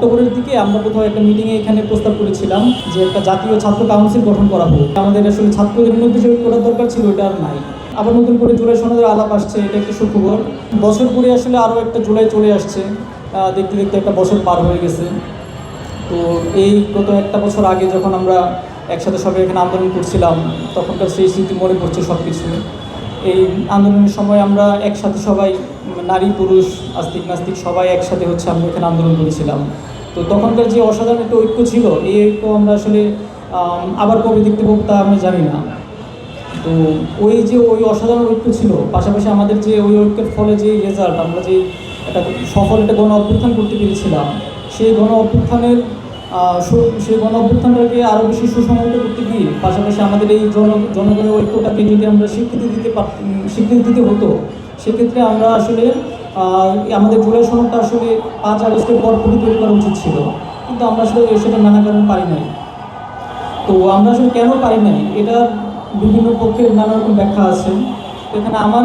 অক্টোবরের দিকে আমরা কোথাও একটা মিটিংয়ে এখানে প্রস্তাব করেছিলাম যে একটা জাতীয় ছাত্র কাউন্সিল গঠন করা হোক। আমাদের আসলে ছাত্রদের মধ্যে যে করার দরকার ছিল ওটা আর নাই। আবার নতুন করে জুলাই সনদের আলাপ আসছে, এটা একটা সুখবর। বছর পরে আসলে আরও একটা জুলাই চলে আসছে, দেখতে দেখতে একটা বছর পার হয়ে গেছে। তো এই গত একটা বছর আগে যখন আমরা একসাথে সবাই এখানে আন্দোলন করছিলাম, তখনকার সেই স্মৃতি মনে পড়ছে সব কিছু। এই আন্দোলনের সময় আমরা একসাথে সবাই, নারী পুরুষ আস্তিক নাস্তিক সবাই একসাথে আমরা এখানে আন্দোলন করেছিলাম। তো তখনকার যে অসাধারণ একটা ঐক্য ছিল, এই ঐক্য আমরা আসলে আবার কবে দেখতে পাবো তা আমি জানি না। তো ওই অসাধারণ ঐক্য ছিল, পাশাপাশি আমাদের যে ওই ঐক্যের ফলে যে রেজাল্ট, আমরা যে একটা সফল একটা গণ অভ্যুত্থান করতে পেরেছিলাম, সেই গণ অভ্যুত্থানটাকে আরও বেশি সুসংহত করতে গিয়ে পাশাপাশি আমাদের এই জনগণের ঐক্যটাকে যদি আমরা স্বীকৃতি দিতে হতো, সেক্ষেত্রে আমরা আসলে আমাদের জুলাই সনদটা আসলে 5 আগস্টের পরপরই তৈরি করা উচিত ছিল, কিন্তু আমরা আসলে সেটা নানা কারণে পারি নাই। তো আমরা আসলে কেন পারি নাই, এটা বিভিন্ন পক্ষের নানা রকম ব্যাখ্যা আছে। এখানে আমার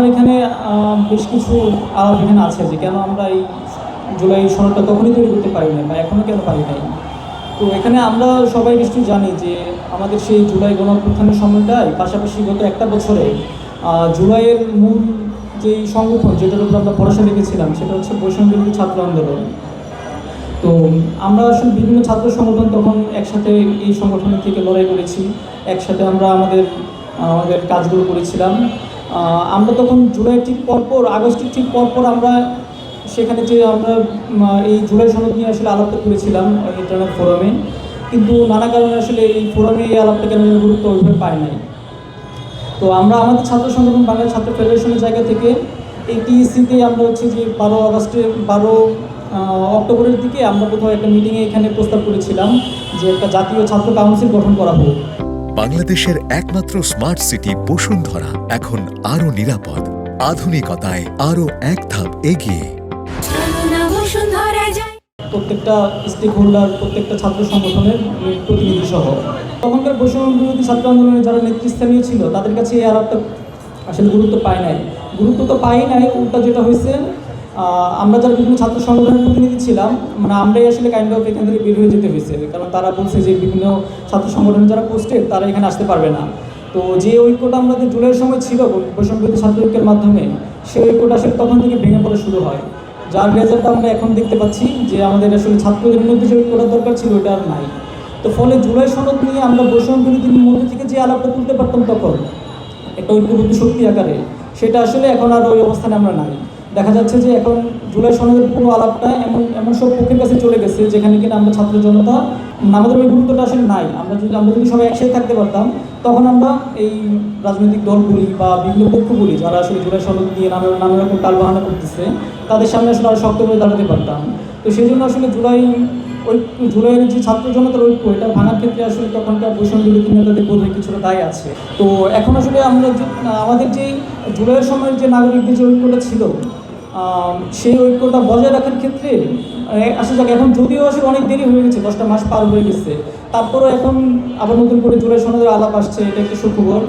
বেশ কিছু আলাপ এখানে আছে যে কেন আমরা এই জুলাই সনদটা তখনই তৈরি করতে পারি না বা এখনও কেন পারি নাই। তো এখানে আমরা সবাই নিশ্চয়ই জানি যে আমাদের সেই জুলাই গণ অভ্যুত্থানের সময়টায় পাশাপাশি গত একটা বছরে জুলাইয়ের মূল যেই সংগঠন যেটার উপর আমরা ভরসা রেখেছিলাম সেটা হচ্ছে বৈষম্য বিরোধী ছাত্র আন্দোলন। তো আমরা আসলে বিভিন্ন ছাত্র সংগঠন তখন একসাথে এই সংগঠনের থেকে লড়াই করেছি, একসাথে আমরা আমাদের কাজগুলো করেছিলাম। আমরা তখন জুলাই ঠিক পরপর, আগস্টের ঠিক পরপর আমরা সেখানে যে আমরা এই জুলাই সনদ নিয়ে আসলে আলাপটা করেছিলাম ইন্টারনেট ফোরামে, কিন্তু নানা কারণে আসলে এই ফোরামে এই আলাপটা কেন গুরুত্ব ওইভাবে পায় নাই। তো আমরা আমাদের ছাত্র সংগঠন বাংলাদেশ ছাত্র ফেডারেশনের জায়গা থেকে এই টিএসসিতে আমরা যে 12 অক্টোবরের দিকে আমরা কোথাও একটা মিটিংয়ে এখানে প্রস্তাব করেছিলাম যে একটা জাতীয় ছাত্র কাউন্সিল গঠন করা হোক। বাংলাদেশের একমাত্র স্মার্ট সিটি বসুন্ধরা এখন আরো নিরাপদ, আধুনিকতায় আরো এক ধাপ এগিয়ে। প্রত্যেকটা স্টেক হোল্ডার, প্রত্যেকটা ছাত্র সংগঠনের প্রতিনিধি সহ তখনকার বৈষম্য বিরোধী ছাত্র আন্দোলনের যারা নেতৃস্থানীয় ছিল তাদের কাছে এই আলাপটা আসলে গুরুত্ব পায় নাই। গুরুত্ব তো পাই নাই, উল্টা যেটা হয়েছে, আমরা যারা বিভিন্ন ছাত্র সংগঠনের প্রতিনিধি ছিলাম, আমরাই আসলে কাইন্ড অফ এখান থেকে বের হয়ে যেতে হয়েছে, কারণ তারা বলছে যে বিভিন্ন ছাত্র সংগঠনের যারা পোস্টেড তারা এখানে আসতে পারবে না। তো যে ঐক্যটা আমাদের জুলাইয়ের সময় ছিল বৈষম্য বিরোধী ছাত্র ঐক্যের মাধ্যমে, সেই ঐক্যটা আসলে তখন থেকে ভেঙে পড়া শুরু হয়, যার রেজাল্টটা আমরা এখন দেখতে পাচ্ছি যে আমাদের আসলে ছাত্রদের মধ্যে যে ঐক্যটার দরকার ছিল ওটা আর নাই। তো ফলে জুলাই সনদ নিয়ে আমরা বৈষম্য বিরোধীর মধ্যে থেকে যে আলাপটা তুলতে পারতাম তখন একটা ঐক্যবদ্ধ শক্তি আকারে, সেটা আসলে এখন আর ওই অবস্থানে আমরা নাই। দেখা যাচ্ছে যে এখন জুলাই সনদের পুরো আলাপটা এমন সব পক্ষের কাছে চলে গেছে যেখানে কিনা আমরা ছাত্র জনতা আমাদের ওই গুরুত্বটা আসলে নাই। আমরা যদি সবাই একসাথে থাকতে পারতাম, তখন আমরা এই রাজনৈতিক দলগুলি বা বিভিন্ন পক্ষগুলি যারা আসলে জুলাই সনদ নিয়ে নানা রকম টালবাহানা করতেছে তাদের সামনে আসলে আরও শক্ত করে দাঁড়াতে পারতাম। তো সেই জন্য আসলে জুলাইয়ের যে ছাত্র জনতার ঐক্য, এটা ভাঙার ক্ষেত্রে আসলে তখনকার বৈষম্য বিরোধী নেতাদের বোধহয় কিছুটা দায় আছে। তো এখন আসলে আমাদের যে জুলাইয়ের সময়ের যে নাগরিকদের যে ঐক্যটা ছিল, সেই ঐক্যটা বজায় রাখার ক্ষেত্রে এখন যদিও আসলে অনেক দেরি হয়ে গেছে, 10টা মাস পার হয়ে গেছে, তারপরেও এখন আবার নতুন করে জুলাই সনদের আলাপ আসছে, এটা একটা সুখবর।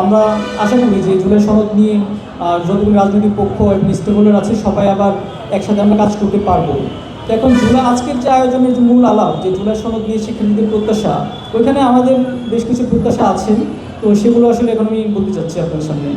আমরা আশা করি যে জুলাই সনদ নিয়ে যতগুলো রাজনৈতিক পক্ষ এবং স্টেক হোল্ডার আছে সবাই আবার একসাথে আমরা কাজ করতে পারবো। তো এখন আজকের যে আয়োজনের যে মূল আলাপ, যে জুলাই সনদ নিয়ে শিক্ষার্থীদের প্রত্যাশা, ওইখানে আমাদের বেশ কিছু প্রত্যাশা আছে। তো সেগুলো আসলে এখন আমি বলতে চাচ্ছি আপনার সামনে।